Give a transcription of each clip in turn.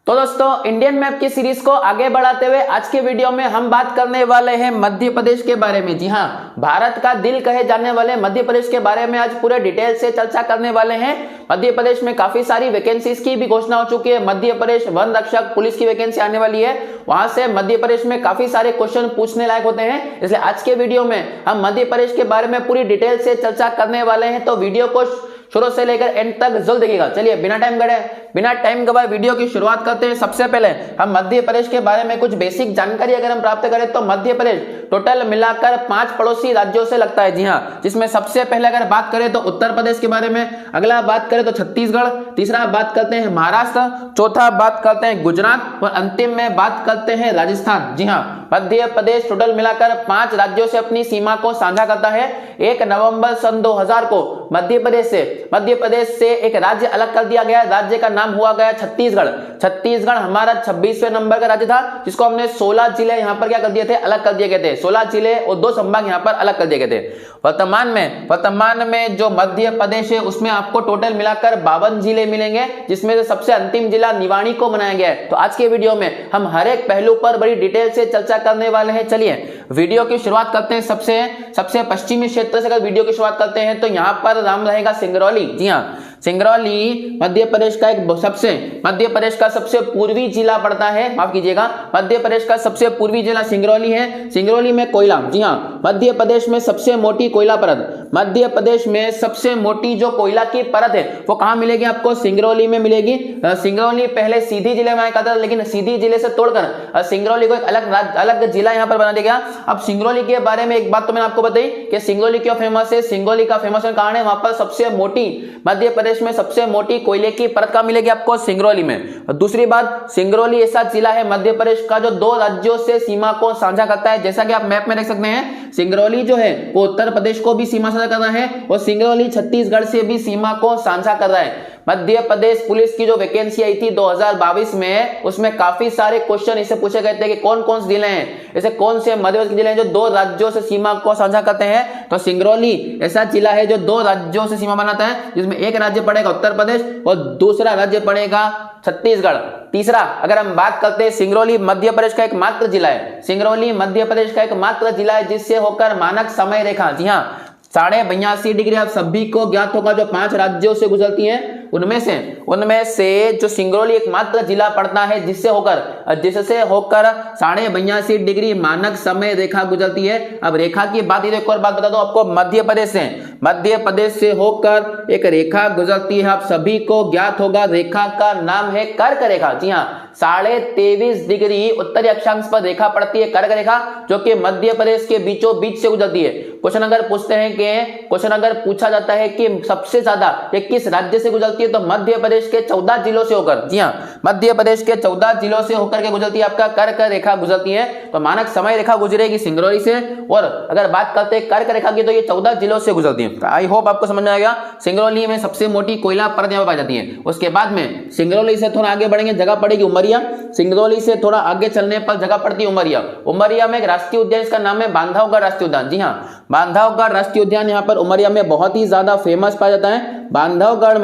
तो दोस्तों Indian map की सीरीज को आगे बढ़ाते हुए आज के वीडियो में हम बात करने वाले हैं मध्य प्रदेश के बारे में। जी हाँ, भारत का दिल कहे जाने वाले मध्य प्रदेश के बारे में आज पूरे डिटेल से चर्चा करने वाले हैं। मध्य प्रदेश में काफी सारी वैकेंसीज की भी घोषणा हो चुकी है। मध्य प्रदेश वन रक्षक पुलिस की वैकेंसी आने वाली है, वहां से मध्य प्रदेश में काफी सारे क्वेश्चन पूछने लायक होते हैं। इसलिए आज के वीडियो में हम मध्य प्रदेश के बारे में पूरी डिटेल से चर्चा करने वाले हैं, तो वीडियो को शुरू से लेकर एंड तक जल्द देखिएगा। चलिए बिना टाइम गवाए वीडियो की शुरुआत करते हैं। सबसे पहले हम मध्य प्रदेश के बारे में कुछ बेसिक जानकारी अगर हम प्राप्त करें तो मध्य प्रदेश टोटल मिलाकर 5 पड़ोसी राज्यों से लगता है। जी हाँ, जिसमें सबसे पहले अगर बात करें तो उत्तर प्रदेश के बारे में, अगला बात करें तो छत्तीसगढ़, तीसरा बात करते हैं महाराष्ट्र, चौथा बात करते हैं गुजरात और अंतिम में बात करते हैं राजस्थान। जी हाँ, मध्य प्रदेश टोटल मिलाकर 5 राज्यों से अपनी सीमा को साझा करता है। 1 नवंबर सन 2000 को मध्य प्रदेश से एक राज्य अलग कर दिया गया। राज्य का नाम हुआ गया छत्तीसगढ़ हमारा 26वें नंबर का राज्य था, जिसको हमने 16 जिले यहाँ पर क्या कर दिए थे, अलग कर दिए गए थे। 16 जिले और 2 संभाग यहाँ पर अलग कर दिए गए थे। वर्तमान में जो मध्य प्रदेश है उसमें आपको टोटल मिलाकर 52 जिले मिलेंगे, जिसमें से सबसे अंतिम जिला निवाड़ी को बनाया गया है। तो आज के वीडियो में हम हर एक पहलू पर बड़ी डिटेल से चर्चा करने वाले हैं। चलिए वीडियो की शुरुआत करते हैं। सबसे पश्चिमी क्षेत्र से अगर वीडियो की शुरुआत करते हैं तो यहाँ पर नाम रहेगा सिंगरौली। जी हाँ, सिंगरौली मध्य प्रदेश का सबसे पूर्वी जिला पड़ता है। माफ कीजिएगा, मध्य प्रदेश का सबसे पूर्वी जिला सिंगरौली है। सिंगरौली में कोयला, जी हाँ, मध्य प्रदेश में सबसे मोटी कोयला परत, मध्य प्रदेश में सबसे मोटी जो कोयला की परत है वो कहां मिलेगी आपको, सिंगरौली में मिलेगी। सिंगरौली पहले सीधी जिले में आया था, लेकिन सीधी जिले से तोड़कर सिंगरौली को एक अलग जिला यहां पर बना दिया गया। अब सिंगरौली के बारे में एक बात तो मैंने आपको बताई कि सिंगरौली क्यों फेमस है। सिंगरौली का फेमस कारण है वहां पर सबसे मोटी, मध्य प्रदेश में सबसे मोटी कोयले की परत कहां मिलेगी आपको, सिंगरौली में। दूसरी बात, सिंगरौली ऐसा जिला है मध्य प्रदेश का जो 2 राज्यों से सीमा को साझा करता है। जैसा कि आप मैप में देख सकते हैं, सिंगरौली जो है वो उत्तर प्रदेश को भी सीमा साझा कर रहा है और सिंगरौली छत्तीसगढ़ से भी सीमा को साझा कर रहा है। मध्य प्रदेश पुलिस की जो वैकेंसी आई थी 2022 में, उसमें काफी सारे क्वेश्चन इसे पूछे गए थे कि कौन कौन से जिले हैं, ऐसे कौन से मध्य प्रदेश के जिले हैं जो 2 राज्यों से सीमा को साझा करते हैं। तो सिंगरौली ऐसा जिला है जो 2 राज्यों से सीमा बनाता है, जिसमें एक राज्य पड़ेगा उत्तर प्रदेश और दूसरा राज्य पड़ेगा छत्तीसगढ़। तीसरा अगर हम बात करते हैं, सिंगरौली मध्य प्रदेश का एकमात्र जिला है। सिंगरौली मध्य प्रदेश का एकमात्र जिला है जिससे होकर मानक समय रेखा, जी हाँ, 82.5 डिग्री आप सभी को ज्ञात होगा, जो 5 राज्यों से गुजरती है उनमें से जो सिंगरौली एकमात्र जिला पड़ता है जिससे होकर 82.5 डिग्री मानक समय रेखा गुजरती है। अब रेखा की बात, एक और बात बता दो आपको, मध्य प्रदेश से होकर एक रेखा गुजरती है, आप सभी को ज्ञात होगा, रेखा का नाम है कर्क रेखा। जी हाँ, 23.5 डिग्री उत्तरी अक्षांश पर रेखा पड़ती है, कर्क रेखा, जो कि मध्य प्रदेश के बीचों बीच से गुजरती है। क्वेश्चन अगर पूछा जाता है कि सबसे ज्यादा ये किस राज्य से गुजरती है, तो मध्य प्रदेश के 14 जिलों से होकर, जी हाँ, मध्य प्रदेश के 14 जिलों से होकर के गुजरती है, आपका कर्क रेखा गुजरती है। तो मानक समय रेखा गुजरेगी सिंगरौली से, और अगर बात करते हैं कर्क रेखा की तो ये 14 जिलों से गुजरती है। आई होप आपको समझ में आ गया। सिंगरौली में सबसे मोटी कोयला परत यहाँ पाई जाती है। उसके बाद में सिंगरौली से थोड़ा आगे बढ़ेंगे, जगह पड़ेगी उमरिया। सिंगरौली से थोड़ा आगे चलने पर जगह पड़ती है उमरिया में एक राष्ट्रीय उद्यान, इसका नाम है बांधवगढ़ राष्ट्रीय उद्यान। जी हाँ, बांधवगढ़ राष्ट्रीय उद्यान यहाँ पर उमरिया में बहुत ही ज्यादा फेमस पाया जाता है। बांधवगढ़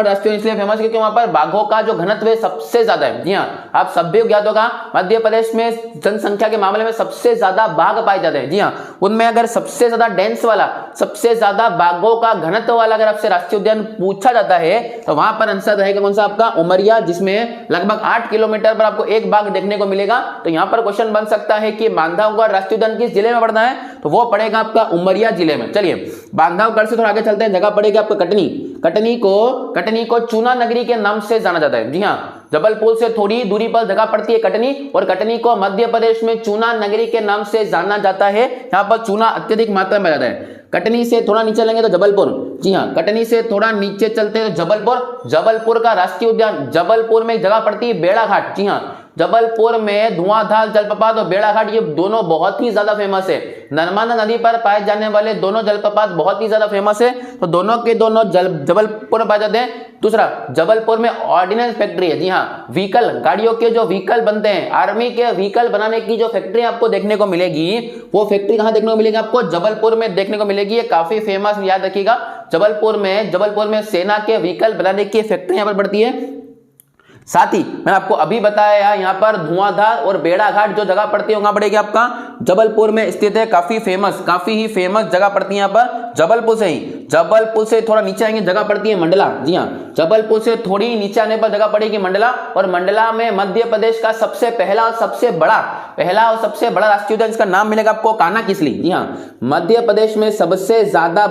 राष्ट्रीय इसलिए फेमस क्योंकि वहां पर बाघों का जो घनत्व है सबसे ज्यादा है। जी हाँ, आप सभी को ज्ञात होगा मध्य प्रदेश में जनसंख्या के मामले में सबसे ज्यादा बाघ पाए जाते हैं। जी हाँ, उनमें अगर सबसे ज्यादा डेंस वाला, सबसे ज्यादा बाघों का घनत्व वाला अगर आपसे राष्ट्रीय उद्यान पूछा जाता है तो वहां पर आंसर रहेगा कौन सा आपका, उमरिया, जिसमें लगभग 8 किलोमीटर पर आपको एक बाघ देखने को मिलेगा। तो यहाँ पर क्वेश्चन बन सकता है कि बांधवगढ़ राष्ट्रीय उद्यान किस जिले में पड़ता है, तो वो पड़ेगा आपका उमरिया जिले में। चलिए बांधवगढ़ से थोड़ा आगे चलते हैं, जगह पड़ेगी आपको कटनी को चूना नगरी के नाम से जाना जाता है। जी हाँ, जबलपुर से थोड़ी दूरी पर जगह पड़ती है कटनी, और कटनी को मध्य प्रदेश में चूना नगरी के नाम से जाना जाता है। यहाँ पर चूना अत्यधिक मात्रा में जाता है। कटनी से थोड़ा नीचे लेंगे तो जबलपुर। जी हाँ, कटनी से थोड़ा नीचे चलते हैं तो जबलपुर का राष्ट्रीय उद्यान, जबलपुर में एक जगह पड़ती है बेड़ाघाट। जी हाँ, जबलपुर में धुआंधार जलप्रपात और बेड़ाघाट, ये दोनों बहुत ही ज्यादा फेमस है। नर्मदा नदी पर पाए जाने वाले दोनों जलप्रपात बहुत ही ज्यादा फेमस है, तो दोनों के दोनों जबलपुर में पाए जाते हैं। दूसरा, जबलपुर में ऑर्डिनेंस फैक्ट्री है। जी हाँ, व्हीकल, गाड़ियों के जो व्हीकल बनते हैं, आर्मी के व्हीकल बनाने की जो फैक्ट्री आपको देखने को मिलेगी, वो फैक्ट्री कहां देखने को मिलेगी आपको, जबलपुर में देखने को मिलेगी। ये काफी फेमस, याद रखिएगा, जबलपुर में सेना के व्हीकल बनाने की फैक्ट्री यहां पर पड़ती है। साथ ही मैंने आपको अभी बताया यहाँ पर धुआंधार और बेड़ा घाट जो जगह पड़ती है वहां पड़ेगी आपका जबलपुर में स्थित है। काफी ही फेमस जगह पड़ती है यहाँ पर जबलपुर से थोड़ा नीचे आएंगे जगह पड़ती है मंडला। जी हाँ, जबलपुर से थोड़ी नीचे आने पर जगह पड़ेगी मंडला, और मंडला में मध्य प्रदेश का पहला और सबसे बड़ा राष्ट्रीय उद्यान, इसका नाम मिलेगा आपको कान्हा-किसली। जी हाँ, मध्य प्रदेश में सबसे ज्यादा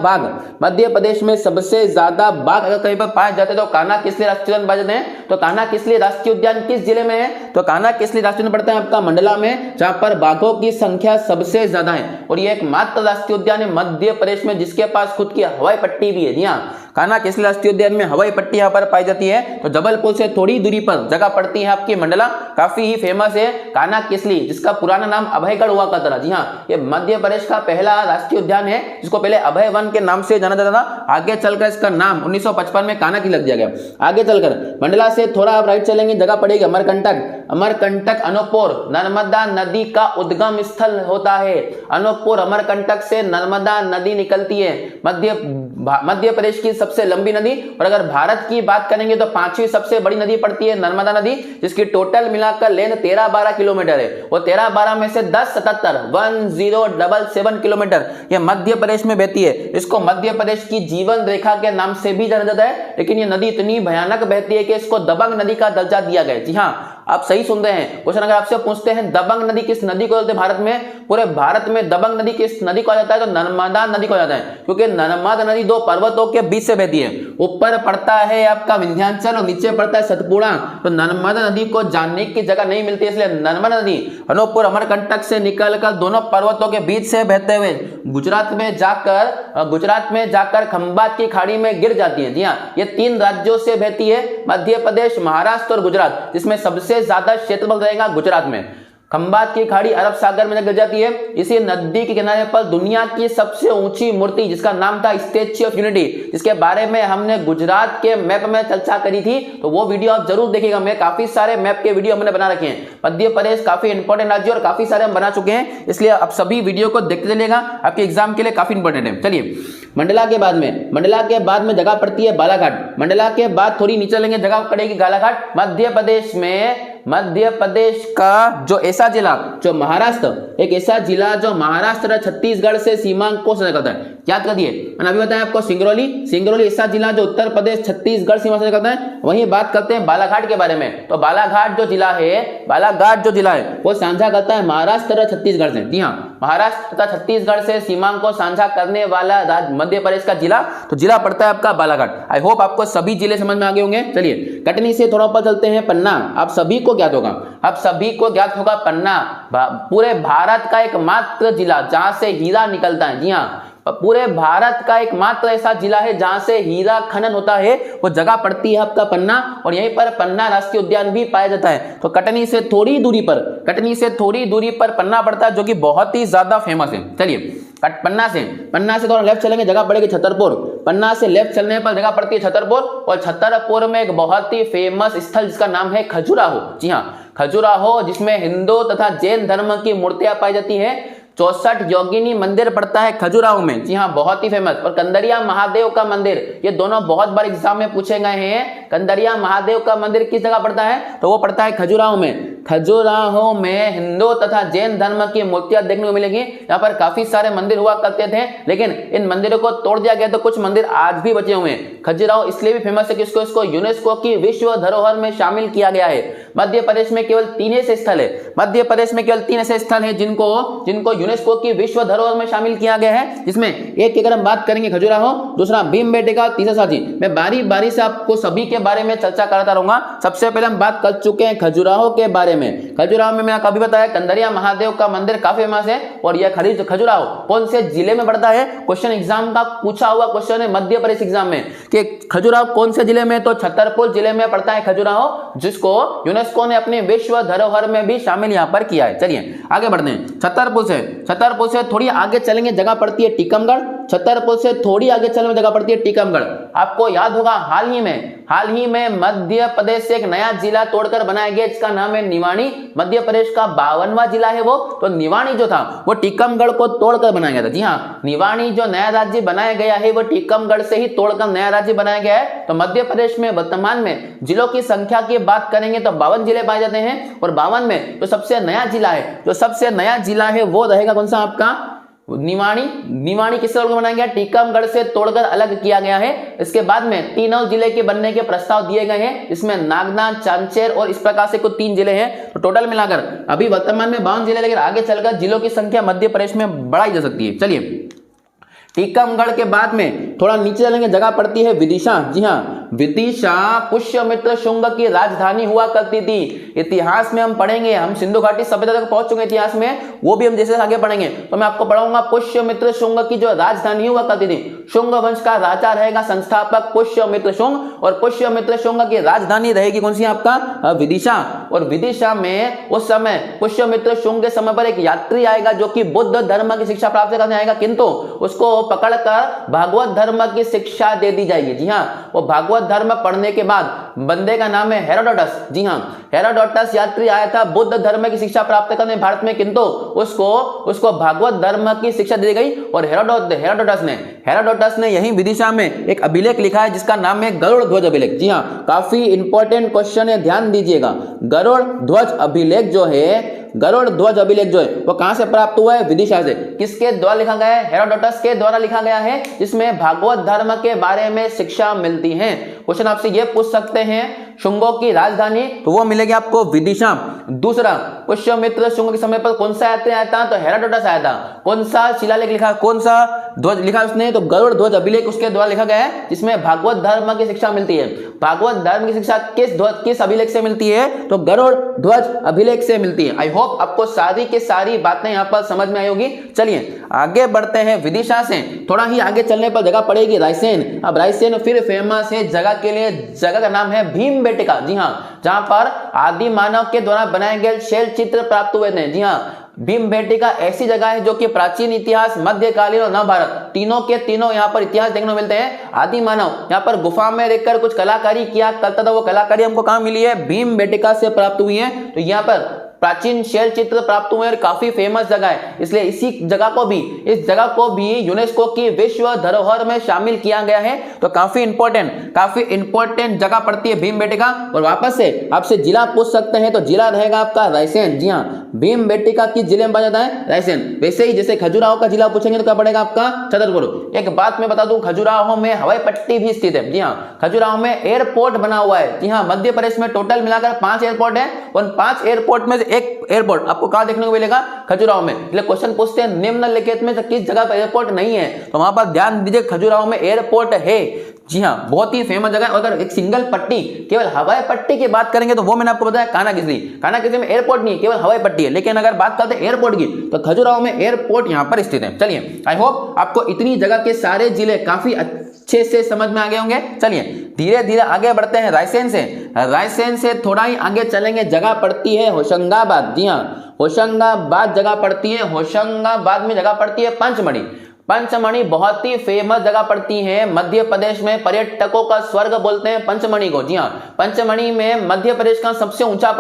बाघ अगर कहीं पर पाए जाते तो कान्हा-किसली राष्ट्रीय उद्यान पाए जाते हैं। तो कान्हा-किसली राष्ट्रीय उद्यान किस जिले में है? तो कान्हा-किसली राष्ट्रीय उद्यान पड़ता है आपका मंडला में, जहां पर बाघों की संख्या सबसे ज्यादा है, और ये एकमात्र राष्ट्रीय उद्यान है मध्य प्रदेश में जिसके पास खुद की हवाई पट्टी भी है। जी हाँ, कान्हा-किसली राष्ट्रीय उद्यान में हवाई पट्टी यहाँ पर पाई जाती है। तो जबलपुर से थोड़ी दूरी पर जगह पड़ती है आपकी मंडला, काफी ही फेमस है कान्हा-किसली, जिसका पुराना नाम अभयगढ़ हुआ करता था। जी हाँ, ये मध्य प्रदेश का पहला राष्ट्रीय उद्यान है जिसको पहले अभय वन के नाम से जाना जाता था। आगे चलकर इसका नाम 1955 में कान्हा-किसली लग दिया गया। आगे चलकर मंडला से थोड़ा आप राइट चलेंगे जगह पड़ेगी अमरकंटक अनूपपुर नर्मदा नदी का उद्गम स्थल होता है। अनूपपुर अमरकंटक से नर्मदा नदी निकलती है, मध्य प्रदेश की सबसे लंबी नदी। और अगर भारत की बात करेंगे तो 5वीं सबसे बड़ी नदी पड़ती है नर्मदा नदी, जिसकी टोटल मिलाकर लेंथ 13-12 किलोमीटर है, और 13-12 में से 10-77 किलोमीटर यह मध्य प्रदेश में बहती है। इसको मध्य प्रदेश की जीवन रेखा के नाम से भी जाना जाता है, लेकिन यह नदी इतनी भयानक बहती है कि इसको दबंग नदी का दर्जा दिया गया। जी हाँ, आप सही सुन रहे हैं। क्वेश्चन अगर आपसे पूछते हैं दबंग नदी किस नदी को बोलते हैं भारत में, पूरे भारत में दबंग नदी किस नदी को जाता है, तो नर्मदा नदी को जाता है, क्योंकि नर्मदा नदी दो पर्वतों के बीच से बहती है। ऊपर पड़ता है आपका विंध्याचल और नीचे पड़ता है सतपुड़ा, तो नर्मदा नदी को जाने की जगह नहीं मिलती, इसलिए नर्मदा नदी अनूपपुर अमरकंटक से निकलकर दोनों पर्वतों के बीच से बहते हुए गुजरात में जाकर खंभात की खाड़ी में गिर जाती है। जी हाँ, ये 3 राज्यों से बहती है, मध्य प्रदेश, महाराष्ट्र और गुजरात, जिसमें सबसे ज्यादा क्षेत्रफल रहेगा गुजरात में। खंभात की खाड़ी अरब सागर में गिर जाती है। इसी नदी के किनारे पर दुनिया की सबसे ऊंची मूर्ति, जिसका नाम था स्टैच्यू ऑफ यूनिटी, जिसके बारे में हमने गुजरात के मैप में चर्चा करी थी, तो वो वीडियो आप जरूर देखिएगा। मैं काफी सारे मैप के वीडियो हमने बना रखे हैं। मध्य प्रदेश काफी इंपॉर्टेंट राज्य और काफी सारे हम बना चुके हैं, इसलिए आप सभी वीडियो को देखते चलिएगा, आपके एग्जाम के लिए काफी इंपॉर्टेंट है। चलिए, मंडला के बाद में जगह पड़ती है बालाघाट। मंडला के बाद थोड़ी नीचे लेंगे जगह पड़ेगी बालाघाट। मध्य प्रदेश का जो ऐसा जिला जो महाराष्ट्र छत्तीसगढ़ से सीमांक को से निकलता है, याद कर दिए मैंने अभी बताया आपको। सिंगरौली ऐसा जिला जो उत्तर प्रदेश छत्तीसगढ़ सीमा से निकलता है। वहीं बात करते हैं बालाघाट के बारे में, तो बालाघाट जो जिला है वो साझा करता है महाराष्ट्र तथा छत्तीसगढ़ से। जी हाँ, महाराष्ट्र तथा छत्तीसगढ़ से सीमांक को साझा करने वाला मध्य प्रदेश का जिला, तो जिला पड़ता है आपका बालाघाट। आई होप आपको सभी जिले समझ में आ गए होंगे। चलिए, कटनी से थोड़ा ऊपर चलते हैं, पन्ना। आप सभी को ज्ञात होगा पन्ना पूरे भारत का एकमात्र जिला जहां से हीरा निकलता है। जी हाँ, पूरे भारत का एकमात्र ऐसा जिला है जहां से हीरा खनन होता है, वो जगह पड़ती है आपका पन्ना, और यहीं पर पन्ना राष्ट्रीय उद्यान भी पाया जाता है। तो कटनी से थोड़ी दूरी पर पन्ना पड़ता है, जो कि बहुत ही ज्यादा फेमस है। चलिए, पन्ना से थोड़ा लेफ्ट चलेंगे जगह पड़ेगी छतरपुर। पन्ना से लेफ्ट चलने पर जगह पड़ती है छतरपुर, और छतरपुर में एक बहुत ही फेमस स्थल जिसका नाम है खजुराहो। जी हाँ, खजुराहो, जिसमें हिंदू तथा जैन धर्म की मूर्तियां पाई जाती है। 64 योगिनी मंदिर पड़ता है खजुराहो में। जी हाँ, बहुत ही फेमस। और कंदरिया महादेव का मंदिर, ये दोनों बहुत बार एग्जाम में पूछे गए हैं। कंदरिया महादेव का मंदिर किस जगह पड़ता है, तो वो पड़ता है खजुराहो में। खजुराहो में हिंदू तथा जैन धर्म की मूर्तियां देखने को मिलेगी। यहाँ पर काफी सारे मंदिर हुआ करते थे, लेकिन इन मंदिरों को तोड़ दिया गया, तो कुछ मंदिर आज भी बचे हुए हैं। खजुराहो इसलिए भी फेमस है कि इसको यूनेस्को की विश्व धरोहर में शामिल किया गया है। मध्य प्रदेश में केवल 3 ऐसे स्थल है जिनको यूनेस्को की विश्व धरोहर में शामिल किया गया है, जिसमें एक की अगर हम बात करेंगे खजुराहो, दूसरा भीमबेटका, तीसरा सांची। मैं बारी बारी से आपको सभी के बारे में चर्चा कराता रहूंगा। सबसे पहले हम बात कर चुके हैं खजुराहो के बारे में। खजुराहो में मैंने कभी बताया कंदरिया महादेव का मंदिर काफी फेमस है, और यह खजुराहो कौन से जिले में पड़ता है, क्वेश्चन एग्जाम का पूछा हुआ क्वेश्चन है मध्य प्रदेश एग्जाम में कि खजुराहो कौन से जिले में, तो छतरपुर जिले में पड़ता है खजुराहो, जिसको यूनेस्को ने अपने विश्व धरोहर में भी शामिल यहां पर किया है। चलिए आगे बढ़ते हैं। छतरपुर से थोड़ी आगे चलेंगे जगह पड़ती है टीकमगढ़। छतरपुर से थोड़ी आगे चलने में जगह पड़ती है टीकमगढ़। आपको याद होगा हाल ही में मध्य प्रदेश से एक नया जिला तोड़कर बनाया गया जिसका नाम है निवाणी। मध्य प्रदेश का 52वां जिला है वो, तो निवाणी जो था वो टीकमगढ़ को तोड़कर बनाया गया था। जी हाँ, निवाणी जो नया राज्य बनाया गया है वो टीकमगढ़ से ही तोड़कर नया राज्य बनाया गया है। तो मध्य प्रदेश में वर्तमान में जिलों की संख्या की बात करेंगे तो 52 जिले पाए जाते हैं, और 52 में जो सबसे नया जिला है वो रहेगा कौन सा आपका निवाणी। निवाणी किससे तोड़कर बनाया गया? टीकमगढ़ से तोड़कर अलग किया गया है। इसके बाद में तीनों जिले के बनने के प्रस्ताव दिए गए हैं, इसमें नागदा, चांचेर और इस प्रकार से कुछ 3 जिले हैं। तो टोटल मिलाकर अभी वर्तमान में 52 जिले, लेकिन आगे चलकर जिलों की संख्या मध्य प्रदेश में बढ़ाई जा सकती है। चलिए, टीकमगढ़ के बाद में थोड़ा नीचे चलेंगे, जगह पड़ती है विदिशा। जी हाँ, विदिशा पुष्यमित्र शुंग की राजधानी हुआ करती थी। इतिहास में हम पढ़ेंगे, हम सिंधु घाटी सभ्यता तक पहुंच चुके इतिहास में, वो भी हम जैसे आगे पढ़ेंगे तो मैं आपको पढ़ाऊंगा पुष्यमित्र शुंग की जो राजधानी हुआ करती थी। शुंग वंश का राजा रहेगा संस्थापक पुष्यमित्र शुंग, और पुष्यमित्र शुंग की राजधानी रहेगी कौन सी आपका विदिशा। और विदिशा में उस समय पुष्यमित्र शुंग के समय पर एक यात्री आएगा जो कि बुद्ध धर्म की शिक्षा प्राप्त करने आएगा, किंतु उसको पकड़कर भागवत धर्म की शिक्षा दे दी जाएगी। जी हाँ, वो भागवत धर्म पढ़ने के बाद, बंदे का नाम है हेरोडोटस। जी हाँ, हेरोडोटस यात्री आया था बुद्ध धर्म की शिक्षा प्राप्त करने भारत में, किंतु उसको भागवत धर्म की शिक्षा दी गई। और हेरोडोटस ने यही विदिशा में एक अभिलेख लिखा है जिसका नाम है गरुड़ ध्वज अभिलेख। जी हाँ, काफी इंपॉर्टेंट क्वेश्चन है, ध्यान दीजिएगा। गरुड़ ध्वज अभिलेख जो है वो कहां से प्राप्त हुआ है? विदिशा से। किसके द्वारा लिखा गया है? हेरोडोटस के द्वारा लिखा गया है, जिसमें भागवत धर्म के बारे में शिक्षा मिलती है। क्वेश्चन आपसे ये पूछ सकते हैं शुंगों की राजधानी, तो वो मिलेगी आपको विदिशा। दूसरा, पुष्यमित्र शुंग के समय पर कौन सा यात्री आया था? तो हेरोडोटस आया था। कौन सा शिलालेख लिखा, कौन सा ध्वज लिखा उसने? तो गरुड़ ध्वज अभिलेख उसके द्वारा लिखा गया है, जिसमें भागवत धर्म की शिक्षा मिलती है। भागवत धर्म की शिक्षा किस अभिलेख से मिलती है? तो गरुड़ ध्वज अभिलेख से मिलती है। आई होप आपको सारी की सारी बातें यहाँ पर समझ में आई होगी। चलिए आगे बढ़ते हैं। विदिशा से थोड़ा ही आगे चलने पर जगह पड़ेगी रायसेन। अब रायसेन फिर फेमस है जगह के लिए, जगह का नाम है भीमबेटका। जी हाँ, जहां पर आदि मानव के द्वारा बनाए गए शैल चित्र प्राप्त हुए थे। जी हाँ, भीमबेटका ऐसी जगह है जो कि प्राचीन इतिहास, मध्यकालीन और नवभारत तीनों के तीनों यहाँ पर इतिहास देखने को मिलते हैं। आदि मानव यहाँ पर गुफा में रहकर कुछ कलाकारी किया करता था, वो कलाकारी हमको कहाँ मिली है? भीमबेटका से प्राप्त हुई है। तो यहाँ पर प्राचीन शैल चित्र प्राप्त हुए और काफी फेमस जगह है, इसलिए इस जगह को भी यूनेस्को की विश्व धरोहर में शामिल किया गया है। तो काफी इंपॉर्टेंट जगह पड़ती है भीमबेटका। और वापस से आपसे जिला पूछ सकते हैं, तो जिला रहेगा आपका रायसेन। जी हाँ, भीमबेटका की जिले में पाया जाता है रायसेन। वैसे ही जैसे खजुराहो का जिला पूछेंगे तो क्या पड़ेगा आपका? छतरपुर। एक बात मैं बता दूं, खजुराहो में हवाई पट्टी भी स्थित है। जी हाँ, खजुराहो में एयरपोर्ट बना हुआ है। जी हाँ, मध्य प्रदेश में टोटल मिलाकर 5 एयरपोर्ट है, और 5 एयरपोर्ट में एक एयरपोर्ट आपको कहां देखने को मिलेगा? खजुराहो में। इसलिए क्वेश्चन पूछते हैं निम्नलिखित में किस जगह पर एयरपोर्ट नहीं है, तो वहां पर ध्यान दीजिए खजुराहो में एयरपोर्ट है। जी हाँ, बहुत ही फेमस जगह है। अगर एक सिंगल पट्टी, केवल हवाई पट्टी की बात करेंगे तो वो मैंने आपको बताया कानाकिसरी में एयरपोर्ट नहीं है, केवल हवाई पट्टी है। लेकिन अगर बात करते हैं एयरपोर्ट की, तो खजुराहो में एयरपोर्ट यहां पर स्थित है। चलिए, आई होप आपको इतनी जगह के सारे जिले काफी अच्छे से समझ में आ गए होंगे। चलिए धीरे धीरे आगे बढ़ते हैं। रायसेन से थोड़ा ही आगे चलेंगे, जगह पड़ती है होशंगाबाद। जी हाँ, होशंगाबाद जगह पड़ती है। होशंगाबाद में जगह पड़ती है पंचमढ़ी बहुत ही फेमस जगह पड़ती है मध्य प्रदेश में। पर्यटकों का स्वर्ग बोलते हैं पंचमढ़ी को। जी हाँ, पंचमढ़ी में मध्य प्रदेश का सबसे ऊंचा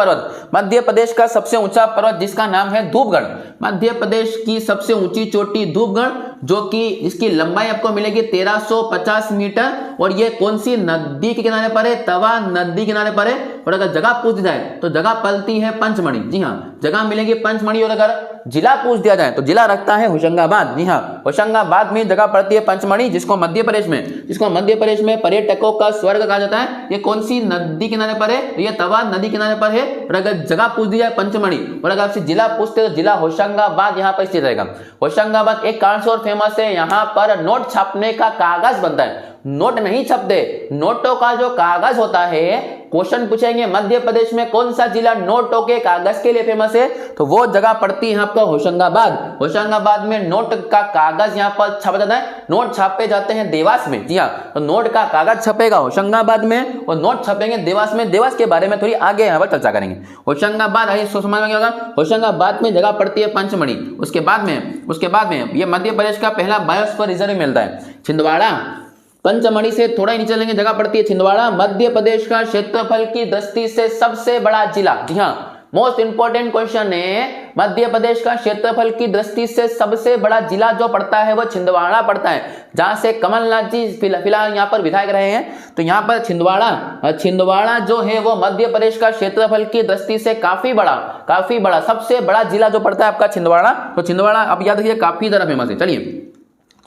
पर्वत जिसका नाम है धूपगढ़। मध्य प्रदेश की सबसे ऊंची चोटी धूपगढ़, जो कि इसकी लंबाई आपको मिलेगी 1350 मीटर। और ये कौन सी नदी के किनारे पर है? तवा नदी किनारे पर है। और अगर जगह पूछ जाए तो जगह पलती है पंचमढ़ी। जी हाँ, जगह मिलेगी पंचमढ़ी। और अगर जिला पूछ दिया जाए तो जिला रखता है होशंगाबाद। जी हाँ, होशंगाबाद में जगह पड़ती है पंचमढ़ी, जिसको मध्य प्रदेश में पर्यटकों का स्वर्ग कहा जाता है। ये कौन सी नदी किनारे पर है? तो ये तवा नदी किनारे पर है। और अगर जगह पूछ दी जाए पंचमढ़ी, और अगर आपसे जिला पूछते तो जिला होशंगाबाद यहाँ पर स्थित रहेगा। होशंगाबाद एक कारण से और फेमस है, यहाँ पर नोट छापने का कागज बनता है। नोट नहीं छपते, नोटों का जो कागज होता है क्वेश्चन पूछेंगे मध्य प्रदेश में कौन सा जिला नोटों के कागज के लिए फेमस है, तो वो जगह पड़ती है आपका होशंगाबाद। होशंगाबाद में नोट का कागज यहाँ पर छापा जाता है, नोट छापे जाते हैं देवास में। जी हाँ, तो नोट का कागज छपेगा होशंगाबाद में और नोट छपेंगे देवास में। देवास के बारे में थोड़ी आगे यहाँ पर चर्चा करेंगे। होशंगाबाद आइए समझ में क्या होगा। होशंगाबाद में जगह पड़ती है पंचमढ़ी। उसके बाद में ये मध्य प्रदेश का पहला बायोस्फीयर रिजर्व मिलता है छिंदवाड़ा। पंचमढ़ी से थोड़ा ही नीचे चलेंगे, जगह पड़ती है छिंदवाड़ा। मध्य प्रदेश का क्षेत्रफल की दृष्टि से सबसे बड़ा जिला। जी हाँ, मोस्ट इंपोर्टेंट क्वेश्चन है, मध्य प्रदेश का क्षेत्रफल की दृष्टि से सबसे बड़ा जिला जो पड़ता है वो छिंदवाड़ा पड़ता है, जहां से कमलनाथ जी फिलहाल यहाँ पर विधायक रहे हैं। तो यहाँ पर छिंदवाड़ा जो है वो मध्य प्रदेश का क्षेत्रफल की दृष्टि से काफी बड़ा सबसे बड़ा जिला जो पड़ता है आपका छिंदवाड़ा। तो छिंदवाड़ा अब याद रखिए काफी ज्यादा फेमस है। चलिए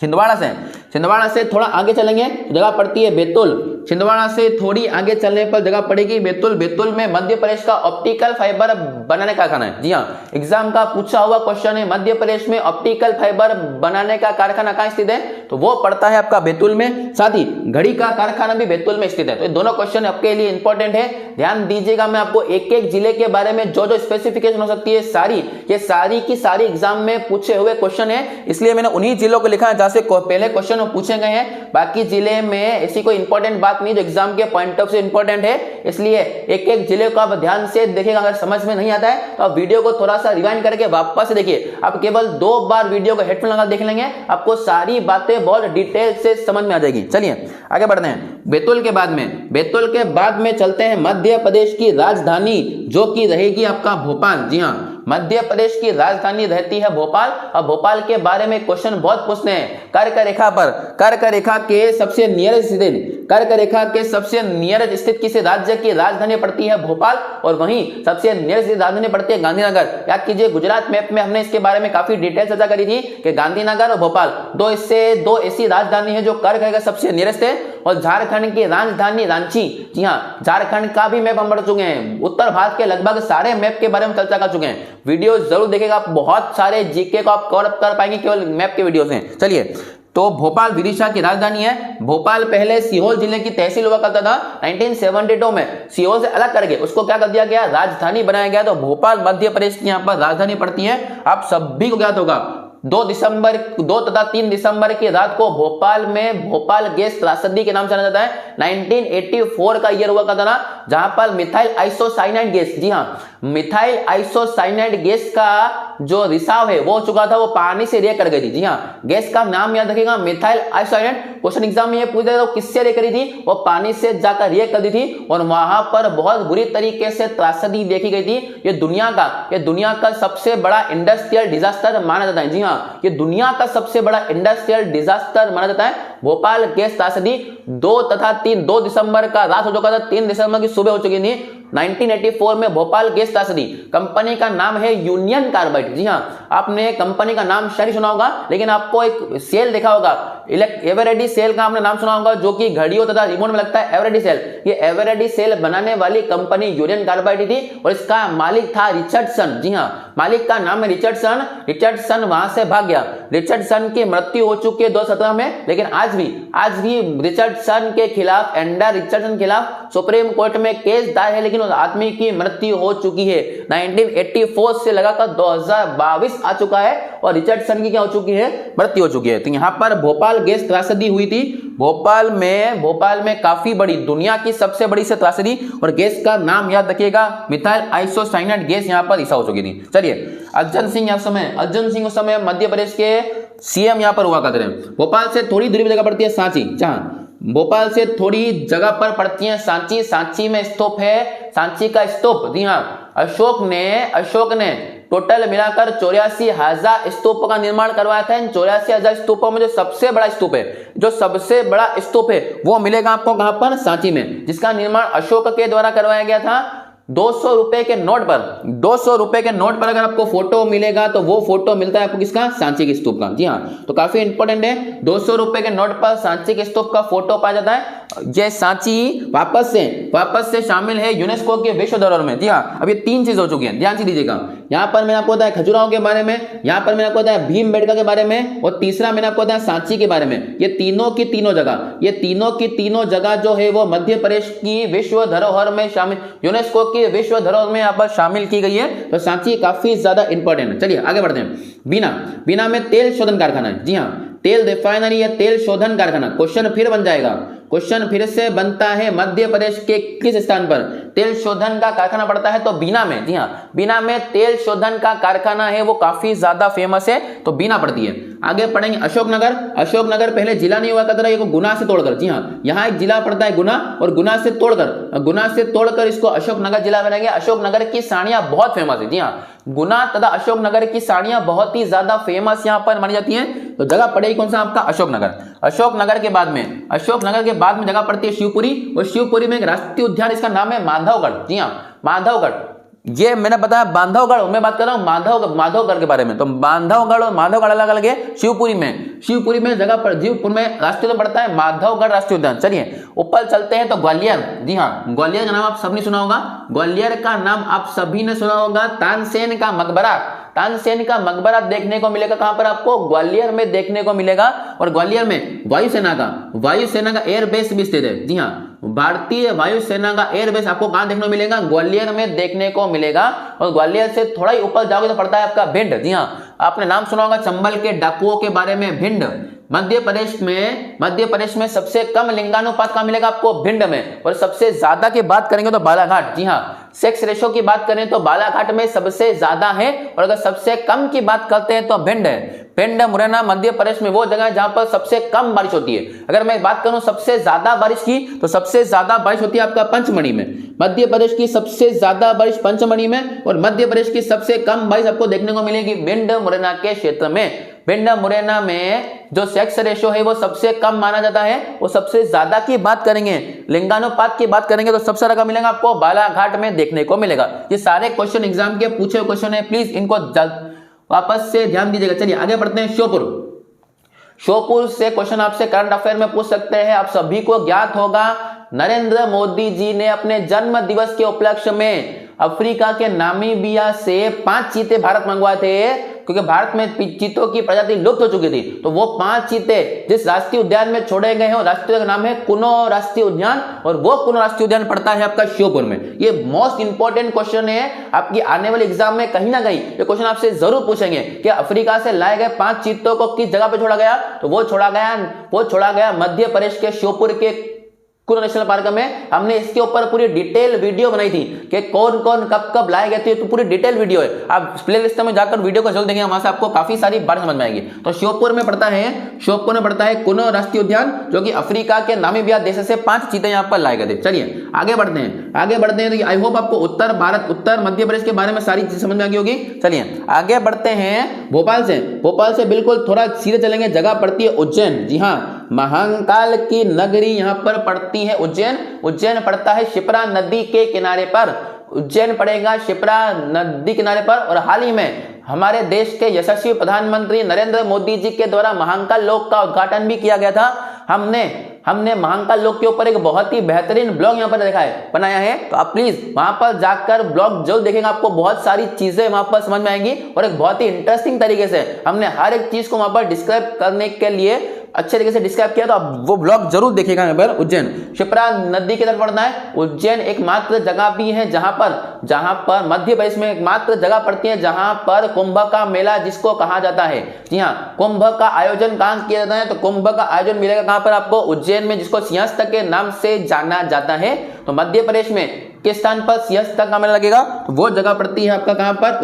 छिंदवाड़ा से थोड़ा आगे चलेंगे, जगह पड़ती है बैतूल। छिंदवाड़ा से थोड़ी आगे चलने पर जगह पड़ेगी बैतूल। बैतूल में मध्य प्रदेश का ऑप्टिकल फाइबर बनाने का कारखाना है। जी हाँ, एग्जाम का पूछा हुआ क्वेश्चन है, मध्य प्रदेश में ऑप्टिकल फाइबर बनाने का कारखाना कहाँ स्थित है, तो वो पड़ता है आपका बैतूल में। साथ ही घड़ी का कारखाना भी बैतूल में स्थित है। तो ये दोनों क्वेश्चन आपके लिए इंपॉर्टेंट है, ध्यान दीजिएगा। मैं आपको एक एक जिले के बारे में जो स्पेसिफिकेशन हो सकती है सारी की सारी एग्जाम में पूछे हुए क्वेश्चन है, इसलिए मैंने उन्हीं जिलों को लिखा है जहां से पहले क्वेश्चन पूछे गए हैं। बाकी जिले में ऐसी कोई इंपॉर्टेंट बात नहीं जो एग्जाम के पॉइंट ऑफ से इंपॉर्टेंट है, इसलिए एक एक जिले को आप ध्यान से देखिएगा। अगर समझ में नहीं आता है तो आप वीडियो को थोड़ा सा रिवाइंड करके वापस से देखिए। आप केवल 2 बार वीडियो को हेडफोन लगा देख लेंगे, आपको सारी बातें बहुत डिटेल से समझ में आ जाएगी। चलिए आगे बढ़ते हैं। बैतूल के बाद में चलते हैं मध्य प्रदेश की राजधानी जो कि रहेगी आपका भोपाल। जी हाँ, मध्य प्रदेश की राजधानी रहती है भोपाल। और भोपाल के बारे में क्वेश्चन बहुत पूछते हैं। कर्क रेखा के सबसे नियरेस्ट स्थित किसी राज्य की राजधानी पड़ती है भोपाल, और वहीं सबसे नियरेस्ट राजधानी पड़ती है गांधीनगर। याद कीजिए, गुजरात मैप में हमने इसके बारे में काफी डिटेल चर्चा करी थी कि गांधीनगर और भोपाल दो ऐसी राजधानी है जो कर्क रेखा सबसे नियरेस्ट है। और झारखंड की राजधानी रांची। जी हाँ, झारखंड का भी मैप हम पढ़ चुके हैं। उत्तर भारत के लगभग सारे मैप के बारे में चर्चा कर चुके हैं। वीडियो जरूर देखिएगा, बहुत सारे जीके को आप कवर कर पाएंगे केवल मैप के वीडियो से। चलिए, तो भोपाल विदिशा की राजधानी है। भोपाल पहले सीहोर जिले की तहसील हुआ करता था। 1972 में सीहोर से अलग करके उसको क्या कर दिया गया, राजधानी बनाया गया। तो भोपाल मध्य प्रदेश की यहाँ पर राजधानी पड़ती है। आप सभी को ज्ञात होगा 2 तथा 3 दिसंबर की रात को भोपाल में भोपाल गैस त्रासदी के नाम से जाना जाता है। 1984 का ईयर हुआ करता था, जहां पर मिथाइल आइसोसाइनाइड गैस, जी हां, मिथाइल आइसोसाइनाइड गैस का जो रिसाव है वो हो चुका था, वो पानी से रिएक्ट कर गई थी। जी हां, गैस का नाम याद रखिएगा, मिथाइल आइसोसाइनाइड। क्वेश्चन एग्जाम में ये पूछ रहे थे किससे रिएक्ट करी थी, वो पानी से जाकर रिएक्ट कर दी थी और वहां पर बहुत बुरी तरीके से त्रासदी देखी गई थी। ये दुनिया का सबसे बड़ा इंडस्ट्रियल डिजास्टर माना जाता है। जी हां, ये दुनिया का सबसे बड़ा इंडस्ट्रियल डिजास्टर माना जाता है। भोपाल गैस त्रासदी 2 दिसंबर का रात हो चुका था, 3 दिसंबर की सुबह हो चुकी थी। 1984 में भोपाल गैस त्रासदी। कंपनी का नाम है यूनियन कार्बाइड। जी हां, आपने कंपनी का नाम शायद सुना होगा, लेकिन आपको एक सेल देखा होगा, एवरेडी सेल का आपने नाम सुना होगा, जो कि घड़ियों तथा रिमोट में लगता है। एवरेडी सेल, ये एवरेडी सेल बनाने वाली कंपनी यूनियन कार्बाइड थी और इसका मालिक था रिचर्डसन। जी हां, मालिक का नाम है रिचर्डसन वहां से भाग गया। रिचर्डसन की मृत्यु हो चुकी है 2017 में, लेकिन आज भी रिचर्डसन के खिलाफ, एंडर रिचर्डसन के खिलाफ सुप्रीम कोर्ट में केस दायर है, लेकिन उस आदमी की मृत्यु हो चुकी है। 1984 से लगाकर 2022 आ चुका है और रिचर्डसन की क्या हो चुकी है, मृत्यु हो चुकी है। तो यहां पर भोपाल गैस त्रासदी हुई थी। भोपाल में काफी बड़ी, दुनिया की सबसे बड़ी से त्रासदी, और गैस का नाम याद रखिएगा, मिथाइल आइसोसाइनाइड गैस यहां पर रिसाव हो चुकी थी। चलिए, अर्जुन सिंह उस समय मध्य प्रदेश के सीएम यहां पर हुआ करते थे। भोपाल से थोड़ी दूरी पर जगह पड़ती है सांची। भोपाल से थोड़ी जगह पर पड़ती है सांची। सांची में स्तूप है, सांची का स्तूप। जी हाँ, अशोक ने टोटल मिलाकर 84,000 स्तूपों का निर्माण करवाया था। इन 84,000 स्तूपों में जो सबसे बड़ा स्तूप है वो मिलेगा आपको कहां पर, सांची में, जिसका निर्माण अशोक के द्वारा करवाया गया था। 200 रुपए के नोट पर, 200 रुपए के नोट पर अगर आपको फोटो मिलेगा तो वो फोटो मिलता है आपको किसका? सांची के स्तूप का। जी हाँ, तो काफी इंपॉर्टेंट है। 200 रुपए के नोट पर सांची के स्तूप का फोटो पाया जाता है। ये सांची वापस से शामिल है यूनेस्को के विश्व धरोहर में। जी हाँ, अब ये 3 चीज हो चुकी है, ध्यान से दीजिएगा। यहाँ पर मैंने आपको बताया खजुराहो के बारे में, यहाँ पर मैंने आपको बताया भीमबेटका के बारे में, और तीसरा मैंने आपको बताया सांची के बारे में। ये तीनों की तीनों जगह जो है वो मध्य प्रदेश की विश्व धरोहर में शामिल, यूनेस्को की विश्व धरोहर में यहाँ पर शामिल की गई है। तो सांची काफी ज्यादा इंपॉर्टेंट है। चलिए आगे बढ़ते हैं। बीना में तेल शोधन कारखाना है। जी हाँ, तेल रिफाइनरी या तेल शोधन कारखाना। क्वेश्चन फिर बन जाएगा, क्वेश्चन फिर से बनता है मध्य प्रदेश के किस स्थान पर तेल शोधन का कारखाना पड़ता है? तो बीना में। जी हाँ, बीना में तेल शोधन का कारखाना है, वो काफी ज्यादा फेमस है, तो बीना पड़ती है। आगे पढ़ेंगे अशोकनगर। अशोकनगर पहले जिला नहीं हुआ करता था, गुना से तोड़कर। जी हाँ, यहाँ एक जिला पड़ता है गुना, और गुना से तोड़कर इसको अशोकनगर जिला बनाया गया। अशोकनगर की साड़ियां बहुत फेमस है। जी हाँ, गुना तथा अशोकनगर की साड़ियां बहुत ही ज्यादा फेमस यहाँ पर मानी जाती हैं। तो जगह पड़ेगी कौन सा? आपका अशोकनगर। अशोकनगर के बाद में जगह पड़ती है शिवपुरी, और शिवपुरी में एक राष्ट्रीय उद्यान, इसका नाम है माधवगढ़। जी हाँ, माधवगढ़। ये मैंने बताया बांधवगढ़, मैं बात कर रहा हूँ माधवगढ़ के बारे में। तो बांधवगढ़ और माधवगढ़ अलग अलग है। शिवपुरी में जगह पर, शिवपुर में राष्ट्रीय उद्यान पड़ता है माधवगढ़ राष्ट्रीय उद्यान। चलिए ऊपर चलते हैं तो ग्वालियर। जी हाँ, ग्वालियर का नाम आप सबने सुना होगा, ग्वालियर का नाम आप सभी ने सुना होगा। तानसेन का मकबरा देखने को मिलेगा कहां पर? आपको ग्वालियर में देखने को मिलेगा। और ग्वालियर में वायुसेना का एयरबेस भी स्थित है। जी हाँ, भारतीय वायुसेना का एयरबेस आपको कहां देखने को मिलेगा? ग्वालियर में देखने को मिलेगा। और ग्वालियर से थोड़ा ही ऊपर जाओगे तो पड़ता है आपका भिंड। जी हाँ, आपने नाम सुना होगा चंबल के डाकुओं के बारे में, भिंड। मध्य प्रदेश में सबसे कम लिंगानुपात कहां मिलेगा? आपको भिंड में। और सबसे ज्यादा की बात करेंगे तो बालाघाट। जी हाँ, सेक्स रेशो की बात करें तो बालाघाट में सबसे ज्यादा है, और अगर सबसे कम की बात करते हैं तो भिंड है। भिंड मुरैना मध्य प्रदेश में वो जगह है जहां पर सबसे कम बारिश होती है। अगर मैं बात करूं सबसे ज्यादा बारिश की, तो सबसे ज्यादा बारिश होती है आपका पंचमढ़ी में। मध्य प्रदेश की सबसे ज्यादा बारिश पंचमढ़ी में, और मध्य प्रदेश की सबसे कम बारिश आपको देखने को मिलेगी भिंड मुरैना के क्षेत्र में। भिंड मुरैना में जो सेक्स रेशो है वो सबसे कम माना जाता है। वो सबसे ज्यादा की बात करेंगे, लिंगानुपात की बात करेंगे, तो सबसे ज्यादा मिलेगा आपको बालाघाट में देखने को मिलेगा। ये सारे क्वेश्चन एग्जाम के पूछे क्वेश्चन है, प्लीज इनको वापस से ध्यान दीजिएगा। चलिए आगे बढ़ते हैं। श्योपुर से क्वेश्चन आपसे करंट अफेयर में पूछ सकते हैं। आप सभी को ज्ञात होगा, नरेंद्र मोदी जी ने अपने जन्म दिवस के उपलक्ष्य में अफ्रीका के नामीबिया से 5 चीते भारत मंगवाए थे, क्योंकि भारत में चीतों की प्रजाति लुप्त हो चुकी थी। तो वो 5 चीते जिस राष्ट्रीय उद्यान में छोड़े गए हैं, राष्ट्रीय का नाम है कुनो राष्ट्रीय उद्यान, और वो कुनो राष्ट्रीय उद्यान पड़ता है आपका श्योपुर में। ये मोस्ट इंपॉर्टेंट क्वेश्चन है, आपकी आने वाले एग्जाम में कहीं ना कहीं ये क्वेश्चन आपसे जरूर पूछेंगे कि अफ्रीका से लाए गए 5 चीतों को किस जगह पे छोड़ा गया? तो वो छोड़ा गया मध्य प्रदेश के श्योपुर के कुनो नेशनल पार्क में। हमने इसके ऊपर पूरी डिटेल वीडियो बनाई थी कि कौन कौन कब कब लाए गए थे, तो पूरी डिटेल वीडियो है। आप प्ले लिस्ट में जाकर वीडियो को जरूर देखेंगे, वहां से आपको काफी सारी बातें समझ में आएगी। तो श्योपुर में पड़ता है कुनो राष्ट्रीय उद्यान, जो कि अफ्रीका के नामीबिया देश से 5 चीते यहाँ पर लाए गए थे। चलिए आगे बढ़ते हैं। तो आई होप आपको उत्तर मध्य प्रदेश के बारे में सारी चीजें समझ में आ गई होगी। चलिए आगे बढ़ते हैं। भोपाल से बिल्कुल थोड़ा सीधे चलेंगे, जगह पड़ती है उज्जैन। जी हाँ, महाकाल की नगरी यहाँ पर पड़ती है उज्जैन पड़ता है शिप्रा नदी के किनारे पर। उज्जैन पड़ेगा शिप्रा नदी किनारे पर। और हाल ही में हमारे देश के यशस्वी प्रधानमंत्री नरेंद्र मोदी जी के द्वारा महाकाल लोक का उद्घाटन भी किया गया था। हमने महाकाल लोक के ऊपर एक बहुत ही बेहतरीन ब्लॉग यहाँ पर बनाया है, तो आप प्लीज वहां पर जाकर ब्लॉग जरूर देखेंगे। आपको बहुत सारी चीजें वहां पर समझ में आएंगी, और एक बहुत ही इंटरेस्टिंग तरीके से हमने हर एक चीज को वहां पर डिस्क्राइब करने के लिए अच्छे तरीके से डिस्क्राइब किया। तो आप वो ब्लॉग जरूर देखिएगा। यहाँ पर उज्जैन शिप्रा नदी की तरफ पड़ता है। उज्जैन एकमात्र जगह भी है जहां पर मध्य प्रदेश में एकमात्र जगह पड़ती है जहां पर कुंभ का मेला जिसको कहा जाता है। जी हाँ, कुंभ का आयोजन कहां किया जाता है? तो कुंभ का आयोजन मिलेगा कहां पर आपको? उज्जैन में, जिसको सिंहस्थ के नाम से जाना जाता है। तो मध्य प्रदेश में किस स्थान पर सिंहस्थ का मेला लगेगा? तो वो जगह पड़ती है आपका कहां पर?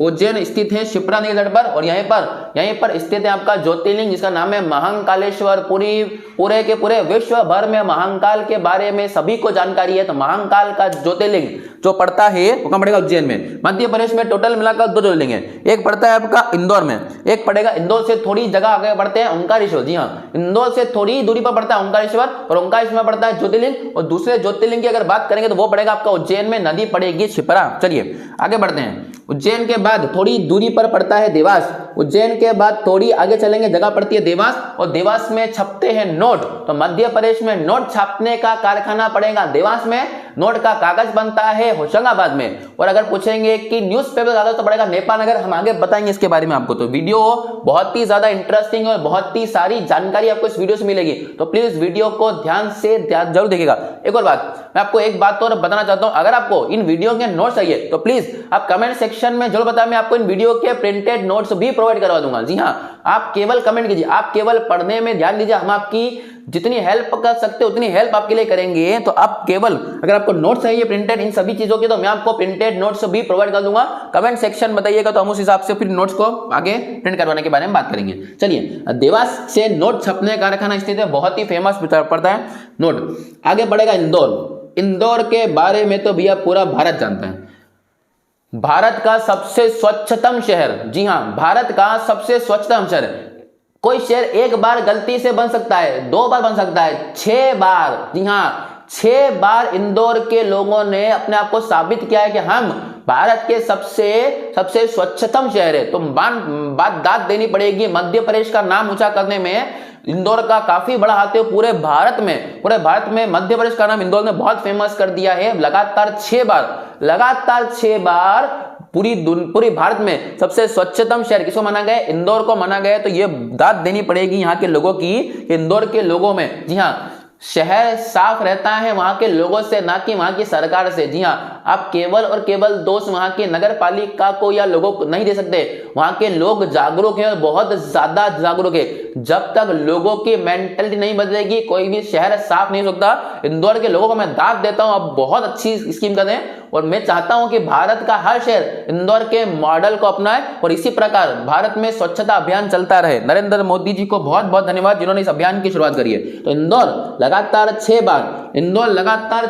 उज्जैन स्थित है शिप्रा नदी तट पर। और यहाँ पर यहीं पर स्थित है आपका ज्योतिर्लिंग जिसका नाम है महाकालेश्वर। पूरे के पूरे विश्व भर में महाकाल के बारे में सभी को जानकारी है। तो महाकाल का ज्योतिर्लिंग जो पड़ता है वो कहां पड़ेगा? उज्जैन में। मध्य प्रदेश में टोटल मिलाकर 2 ज्योतिर्लिंग है, एक पड़ता है आपका इंदौर में, एक पड़ेगा इंदौर से थोड़ी जगह आगे बढ़ते हैं ओंकारेश्वर। जी हाँ, इंदौर से थोड़ी दूरी पर पड़ता है ओंकारेश्वर और ओंकारेश्वर में पड़ता है ज्योतिर्लिंग। और दूसरे ज्योतिर्लिंग की अगर बात करेंगे तो वो पड़ेगा आपका उज्जैन में, नदी पड़ेगी क्षिप्रा। चलिए आगे बढ़ते हैं। उज्जैन के बाद थोड़ी दूरी पर पड़ता है देवास। उज्जैन के बाद थोड़ी आगे चलेंगे, जगह पड़ती है देवास और देवास में छपते हैं नोट। तो मध्य प्रदेश में नोट छापने का कारखाना पड़ेगा देवास में, नोट का कागज बनता है होशंगाबाद में। और अगर पूछेंगे कि न्यूज़पेपर कागज तो पड़ेगा नेपाल नगर, हम आगे बताएंगे इसके बारे में आपको। तो वीडियो बहुत ही ज्यादा इंटरेस्टिंग और बहुत ही सारी जानकारी आपको इस वीडियो से मिलेगी, तो प्लीज वीडियो को ध्यान से जरूर देखिएगा। एक और बात मैं आपको एक बात और बताना चाहता हूं, अगर आपको इन वीडियो के नोट्स चाहिए तो प्लीज आप कमेंट सेक्शन में जरूर बताएं, मैं आपको इन वीडियो के प्रिंटेड नोट्स भी प्रोवाइड करवा दूंगा। जी हाँ, आप केवल कमेंट कीजिए, आप केवल पढ़ने में ध्यान दीजिए, हम आपकी जितनी हेल्प कर सकते उतनी हेल्प आपके लिए करेंगे। तो आप केवल अगर आपको नोट्स चाहिए प्रिंटेड इन सभी चीजों के, तो मैं आपको प्रिंटेड नोट्स भी प्रोवाइड कर दूंगा। कमेंट सेक्शन बताइएगा तो हम उस हिसाब से फिर नोट्स को आगे प्रिंट करवाने के बारे में बात करेंगे। चलिए, देवास से नोट छपने का कारखाना स्थित है, बहुत ही फेमस पड़ता है नोट। आगे बढ़ेगा इंदौर। इंदौर के बारे में तो भैया पूरा भारत जानता है, भारत का सबसे स्वच्छतम शहर। जी हां, भारत का सबसे स्वच्छतम शहर। कोई शहर एक बार गलती से बन सकता है, 2 बार बन सकता है, 6 बार। जी हां, 6 बार इंदौर के लोगों ने अपने आप को साबित किया है कि हम भारत के सबसे स्वच्छतम शहर है। तो बात दाद देनी पड़ेगी मध्य प्रदेश का नाम ऊंचा करने में। इंदौर का काफी बड़ा हाथ है पूरे भारत में मध्य प्रदेश का नाम इंदौर ने बहुत फेमस कर दिया है। लगातार 6 बार पूरी भारत में सबसे स्वच्छतम शहर किसको माना गया? इंदौर को माना गया। तो ये दाद देनी पड़ेगी यहाँ के लोगों की, इंदौर के लोगों में। जी हाँ, शहर साफ रहता है वहां के लोगों से, ना कि वहां की सरकार से। जी हाँ, आप केवल और केवल दोष वहां की नगर पालिका को या लोगों को नहीं दे सकते। वहां के लोग जागरूक हैं और बहुत ज्यादा जागरूक है। जब तक लोगों की मेंटालिटी नहीं बदलेगी कोई भी शहर साफ नहीं हो सकता। इंदौर के लोगों को मैं दाद देता हूं, अब बहुत अच्छी स्कीम कर दें और मैं चाहता हूं कि भारत का हर शहर इंदौर के मॉडल को अपनाए और इसी प्रकार भारत में स्वच्छता अभियान चलता रहे। नरेंद्र मोदी जी को बहुत बहुत धन्यवाद जिन्होंने इस अभियान की शुरुआत करी है। तो इंदौर लगातार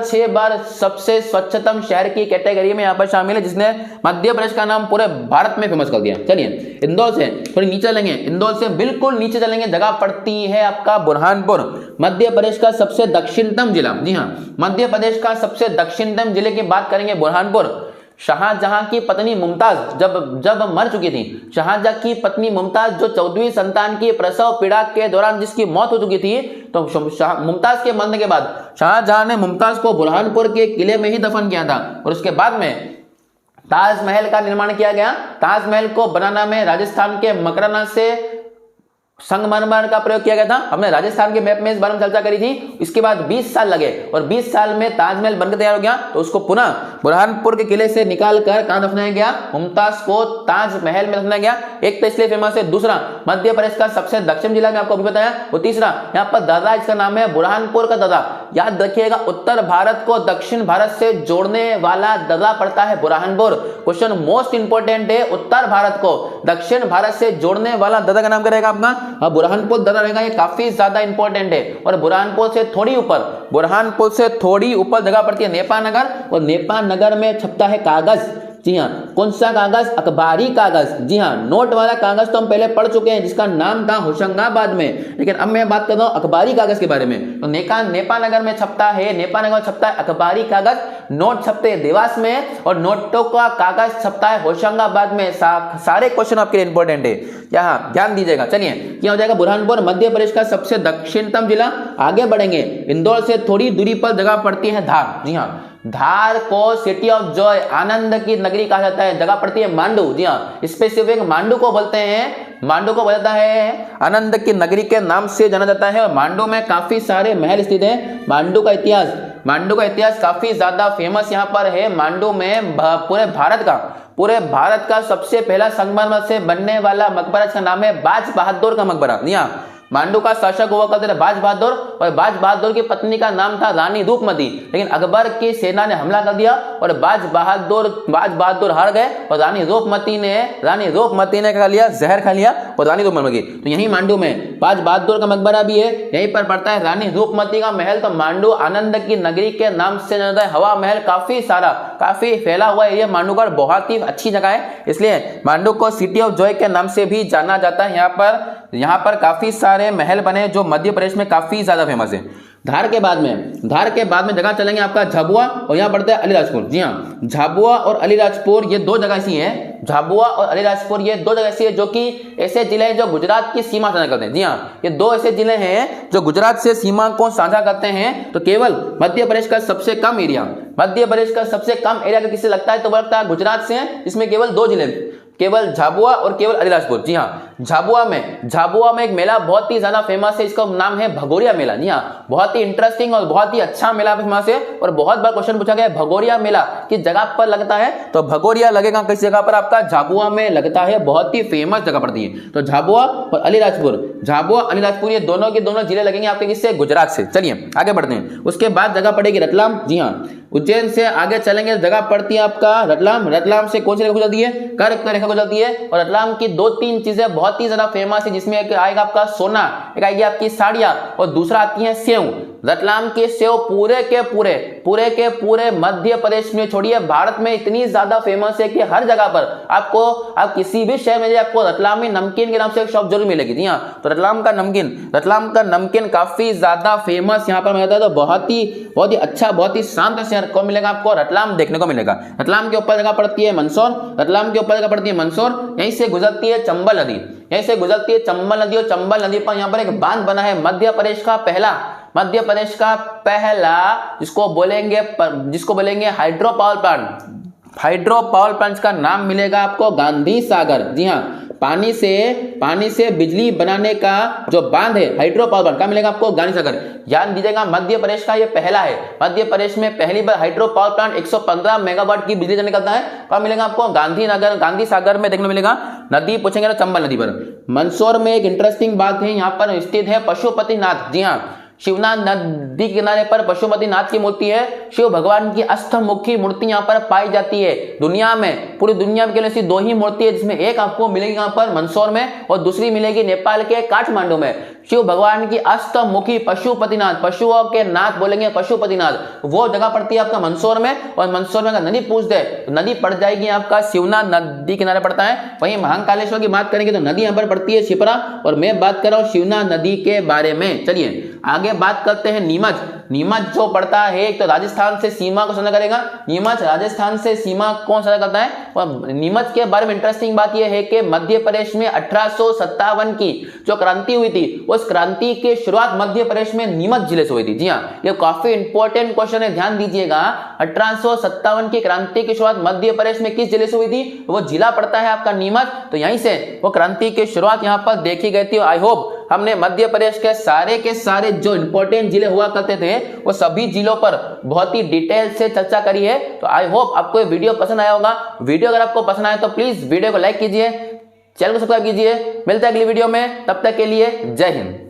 6 बार सबसे स्वच्छतम शहर की कैटेगरी में यहां पर शामिल है, जिसने मध्य प्रदेश का नाम पूरे भारत में फेमस कर दिया। चलिए, इंदौर से थोड़ी नीचे चलेंगे, इंदौर से बिल्कुल नीचे चलेंगे, जगह पड़ती है आपका बुरहानपुर, मध्य प्रदेश का सबसे दक्षिणतम जिला। जी हां, मध्य प्रदेश का सबसे दक्षिणतम जिले की बात करेंगे बुरहानपुर। शाहजहां की पत्नी मुमताज जब मर चुकी थी, शाहजहां की पत्नी मुमताज जो 14वीं संतान की प्रसव पीड़ा के दौरान जिसकी मौत हो चुकी थी, तो मुमताज के मरने के बाद शाहजहां ने मुमताज को बुरहानपुर के किले में ही दफन किया था और उसके बाद में ताजमहल का निर्माण किया गया। ताजमहल को बनाना में राजस्थान के मकराना से संगमरमर का प्रयोग किया गया था। हमने राजस्थान के मैप में इस बारे में चर्चा करी थी। इसके बाद 20 साल लगे और 20 साल में ताजमहल बनकर तैयार हो गया। तो उसको पुनः बुरहानपुर के किले से निकालकर कहां दफनाया गया? मुमताज को ताजमहल में दफनाया गया। एक तो इसलिए फेमस है, दूसरा मध्य प्रदेश का सबसे दक्षिण जिला में आपको अभी बताया, और तीसरा यहाँ पर दर्रा, इसका नाम है बुरहानपुर का दर्रा। याद रखिएगा, उत्तर भारत को दक्षिण भारत से जोड़ने वाला दर्रा पड़ता है बुरहानपुर। क्वेश्चन मोस्ट इंपोर्टेंट है, उत्तर भारत को दक्षिण भारत से जोड़ने वाला दर्रा का नाम क्या रहेगा आपका? बुरहानपुर दर्रा रहेगा। ये काफी ज्यादा इंपॉर्टेंट है। और बुरहानपुर से थोड़ी ऊपर जगह पड़ती है नेपा नगर, और नेपा नगर में छपता है कागज। जी हाँ, कौन सा कागज? अखबारी कागज। जी हाँ, नोट वाला कागज तो हम पहले पढ़ चुके हैं जिसका नाम था होशंगाबाद में, लेकिन अब मैं बात कर रहा हूं अखबारी कागज के बारे में। तो नेपा नगर में छपता है अखबारी कागज। नोट छपते हैं देवास में और नोटों का कागज छपता है होशंगाबाद में। सारे क्वेश्चन आपके लिए इंपॉर्टेंट है, यहाँ ध्यान दीजिएगा। चलिए, क्या हो जाएगा? बुरहानपुर मध्य प्रदेश का सबसे दक्षिणतम जिला। आगे बढ़ेंगे, इंदौर से थोड़ी दूरी पर जगह पड़ती है धार। जी हाँ, धार को सिटी ऑफ जॉय, आनंद की नगरी कहा जाता है। जगह पड़ती है मांडू। जी हाँ, स्पेसिफिक मांडू को बोलते हैं, मांडू को बोला जाता है आनंद की नगरी के नाम से जाना जाता है। और मांडू में काफी सारे महल स्थित हैं। मांडू का इतिहास काफी ज्यादा फेमस यहाँ पर है। मांडू में पूरे भारत का सबसे पहला संगमरमर से बनने वाला मकबरा, इसका नाम है बाज बहादुर का मकबरा। जी हाँ, मांडू का शासक हुआ करते थे बाज बहादुर, और बाज बहादुर की पत्नी का नाम था रानी रूपमती। लेकिन अकबर की सेना ने हमला कर दिया और बाज बहादुर हार गए और रानी रूपमती ने क्या लिया? जहर खा लिया और रानी रूपमती की। तो यही मांडू में 5 बहादुर का मकबरा भी है, यहीं पर पड़ता है रानी रूपमती का महल। तो मांडू आनंद की नगरी के नाम से जाना है। हवा महल काफी सारा, काफी फैला हुआ एरिया मांडू का, बहुत ही अच्छी जगह है, इसलिए मांडू को सिटी ऑफ जॉय के नाम से भी जाना जाता है। यहाँ पर काफी सारे महल बने जो मध्य प्रदेश में काफी ज्यादा फेमस है। धार के बाद में जगह चलेंगे आपका झाबुआ, और यहाँ पड़ता है अलीराजपुर। जी हाँ, झाबुआ और अलीराजपुर ये 2 जगह ऐसी हैं, झाबुआ और अलीराजपुर ये 2 जगह ऐसी है जो कि ऐसे जिले हैं जो गुजरात की सीमा साझा करते हैं। जी हाँ, ये 2 ऐसे जिले हैं जो गुजरात से सीमा को साझा करते हैं। तो केवल मध्य प्रदेश का सबसे कम एरिया अगर किसी लगता है तो वो लगता है गुजरात से है, इसमें केवल 2 जिले, केवल झाबुआ और केवल अलीराजपुर। जी हाँ, झाबुआ में एक मेला बहुत ही ज्यादा फेमस है, इसका नाम है भगोरिया मेला। जी हाँ, बहुत ही इंटरेस्टिंग और बहुत ही अच्छा मेला फेमस है, और बहुत बार क्वेश्चन पूछा गया भगोरिया मेला किस जगह पर लगता है, तो भगोरिया लगेगा किस जगह पर, आपका झाबुआ में लगता है, बहुत ही फेमस जगह पड़ती है। तो झाबुआ और अलीराजपुर ये दोनों के दोनों जिले लगेंगे आपके किससे, गुजरात से। चलिए आगे बढ़ते हैं। उसके बाद जगह पड़ेगी रतलाम। जी हाँ, उज्जैन से आगे चलेंगे, जगह पड़ती है आपका रतलाम से कौन सी रेखा गुजरती है, कर्क रेखा गुजरती है। और रतलाम की 2-3 चीजें बहुत ही ज्यादा फेमस है, जिसमें एक आएगा आपका सोना, एक आएगी आपकी साड़ियां, और दूसरा आती है सेव। रतलाम के सेव पूरे के पूरे मध्य प्रदेश में, छोड़िए भारत में, इतनी ज्यादा फेमस है कि हर जगह पर आप किसी भी शहर में आपको रतलामी नमकीन के नाम से एक शॉप जरूर मिलेगी। जी हाँ, तो रतलाम का नमकीन काफी ज्यादा फेमस यहाँ पर मिलता है। तो बहुत ही अच्छा, बहुत ही शांत शहर को मिलेगा आपको, रतलाम देखने को मिलेगा। रतलाम के ऊपर जगह पड़ती है मंदसौर, यहीं से गुजरती है चंबल नदी, और चंबल नदी पर यहाँ पर एक बांध बना है, मध्य प्रदेश का पहला जिसको बोलेंगे हाइड्रो पावर प्लांट का नाम मिलेगा आपको गांधी सागर। जी हाँ, पानी से बिजली बनाने का जो बांध है हाइड्रो पावर प्लांट का मिलेगा आपको गांधी सागर। याद दीजिएगा, मध्य प्रदेश का ये पहला है, मध्य प्रदेश में पहली बार हाइड्रो पावर प्लांट 115 मेगावाट की बिजली निकलता है। कब मिलेगा आपको, गांधी सागर में देखने को मिलेगा। नदी पूछेंगे तो चंबल नदी पर। मंदसौर में एक इंटरेस्टिंग बात है, यहाँ पर स्थित है पशुपतिनाथ। जी हाँ, शिवनाथ नदी के किनारे पर पशुपतिनाथ की मूर्ति है। शिव भगवान की अष्टमुखी मूर्ति यहाँ पर पाई जाती है। पूरी दुनिया में केवल ऐसी 2 ही मूर्ति है, जिसमें एक आपको मिलेगी यहाँ पर मंदसौर में, और दूसरी मिलेगी नेपाल के काठमांडू में। शिव भगवान की अष्टमुखी पशुपतिनाथ, पशुओं के नाथ बोलेंगे पशुपतिनाथ, वो जगह पड़ती है आपका मंदसौर में। और मंदसौर में अगर नदी पूछ दे तो नदी पड़ जाएगी आपका शिवनाथ नदी किनारे पड़ता है। वहीं महाकालेश्वर की बात करेंगे तो नदी यहाँ पर पड़ती है शिप्रा, और मैं बात कर रहा हूँ शिवनाथ नदी के बारे में। चलिए आगे बात करते हैं नीमच जो पड़ता है, एक तो राजस्थान से सीमा को साझा करेगा। नीमच राजस्थान से सीमा कौन साझा करता है, और नीमच के बारे में इंटरेस्टिंग बात यह है कि मध्य प्रदेश में 1857 की जो क्रांति हुई थी, उस क्रांति की शुरुआत मध्य प्रदेश में नीमच जिले से हुई थी। जी हाँ, ये काफी इंपॉर्टेंट क्वेश्चन है, ध्यान दीजिएगा। 1857 की क्रांति की शुरुआत मध्य प्रदेश में किस जिले से हुई थी, वो जिला पड़ता है आपका नीमच। तो यहीं से वो क्रांति की शुरुआत यहाँ पर देखी गई थी। आई होप हमने मध्य प्रदेश के सारे जो इंपॉर्टेंट जिले हुआ करते थे वो सभी जिलों पर बहुत ही डिटेल से चर्चा करी है। तो आई होप आपको ये वीडियो पसंद आया होगा। वीडियो अगर आपको पसंद आया तो प्लीज वीडियो को लाइक कीजिए, चैनल को सब्सक्राइब कीजिए। मिलते हैं अगली वीडियो में, तब तक के लिए जय हिंद।